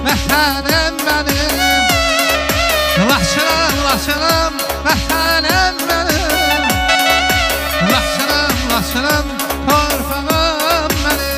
vətənim mənim. Laçınım, Laçınım, vətənim mənim. Laçınım, Laçınım, torpağım mənim.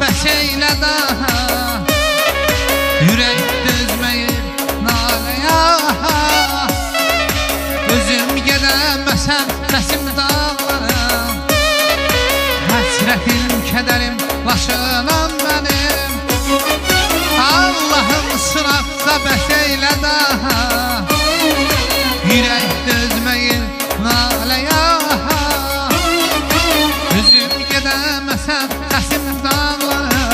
Bəs eylə daha yürək düzməyir naləyə. Özüm gedəməsəm səsim dağlara, həsrətim, kədərim, Laçınım mənim. Allahım sınaqsa bəs eylə daha yürək düzməyir naləyə. Özüm gedəməsəm səsim dağlara,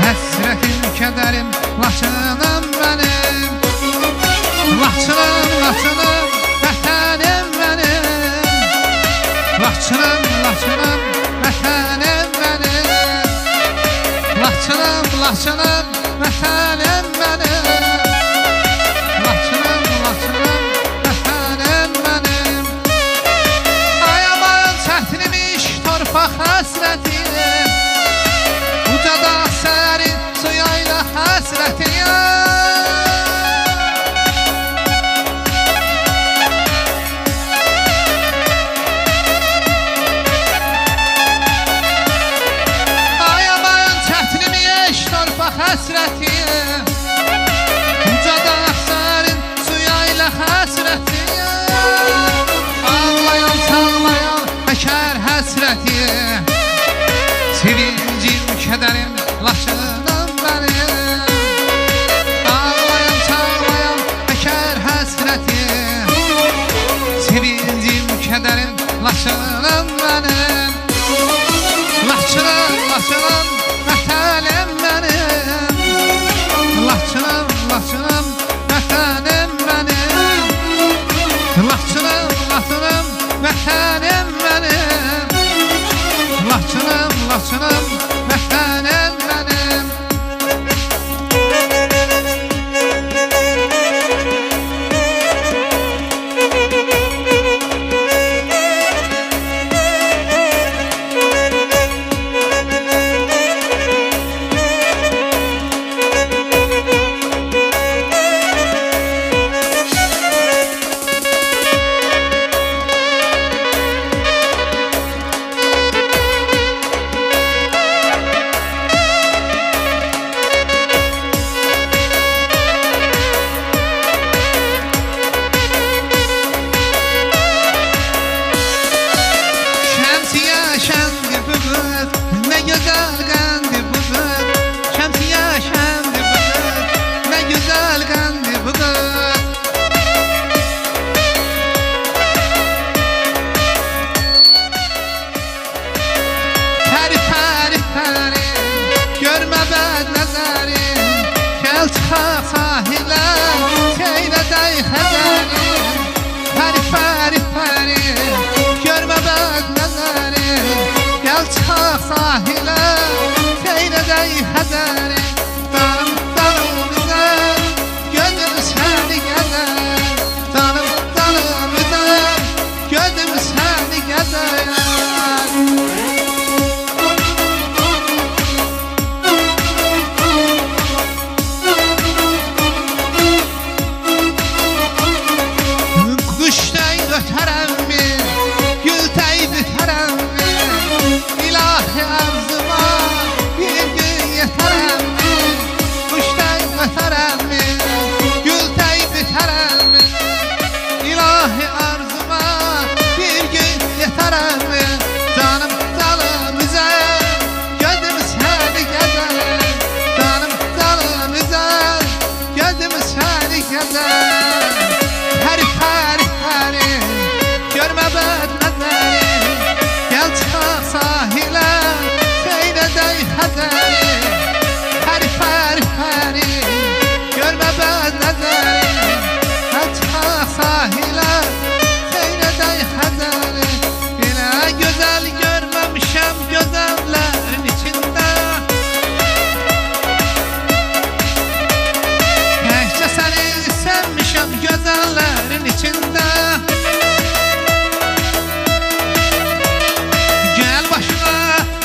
həsrətim, kədərim, Laçınım mənim. Laçınım, Laçınım, vətənim mənim. Laçınım, Laçınım, vətənim mənim. Laçınım, Laçınım, vətənim mənim. Laçınım, Laçınım, vətənim mənim. Ay aman çətinmiş torpaq həsrətim, ucada sərin suyayla həsrətim. Ay aman çətinmiş torpaq həsrətim, ucada sərin suyayla həsrətim. Ağlayan, sağlayan əkər həsrətim, sevincim, kədərim, Laçınım mənim. Ağlayan, sağlayan əkər həsrətim, sevincim, kədərim, Laçınım mənim. Laçınım, Laçınım, vətənim mənim. Laçınım, Laçınım, vətənim mənim. Laçınım, Laçınım, vətənim mənim. Laçınım, Laçınım, vətənim mənim. Ne güzel qəndi bu qız, şəmsiyə şəndi bu qız, ne güzel qəndi bu qız. Tərif, tərif, tərif, görmə bəd nəzərim, gəl çıxaq sahilə, seyrədək xəzərim. Tərif, tərif, tərif, görmə bəd nəzərim, gəl çıxaq sahilə, seyrədək xəzərim. Canım, canım üzər, gözüm səni gəzər. Canım, canım üzər, gözüm səni gəzər. Quşday ötərəmmi, gültəy bitərəmmi, İlahi arzuma bir gün yetərəmmi. Quşday ötərəmmi, gültəy bitərəmmi, İlahi arzuma bir gün yetərəmmi. gəzərəm canım dalım üzər gözüm səni gəzər canım dalım üzər gözüm səni gəzər pəri pəri pəri görmə bəd nəzəri gəl çıxaq sahilə seyrədək həzəri pəri pəri pəri görmə bəd nəzəri gəl çıxaq sahilə seyrədək həzəri belə gözəl görməmişəm gözəllərin içində təkcə səni sevmişəm gözəllərin içində gəl başına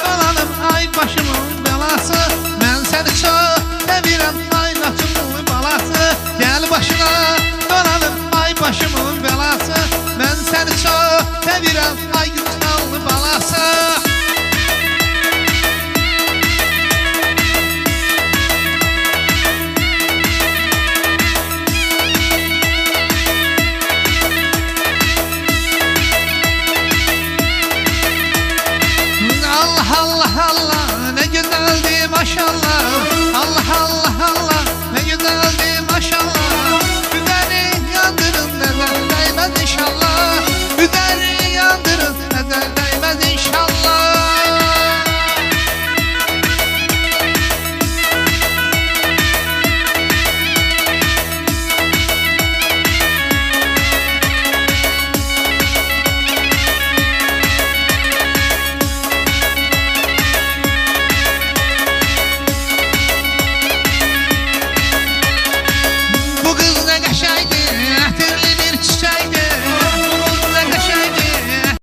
dolanım ay başımın belası mən səni çox sevirəm ay naçımın balası gəl başına dolanım ay başımın belası mən səni çox sevirəm ay güzəlli balası Allah Allah Allah ne güzeldi maşallah Allah Allah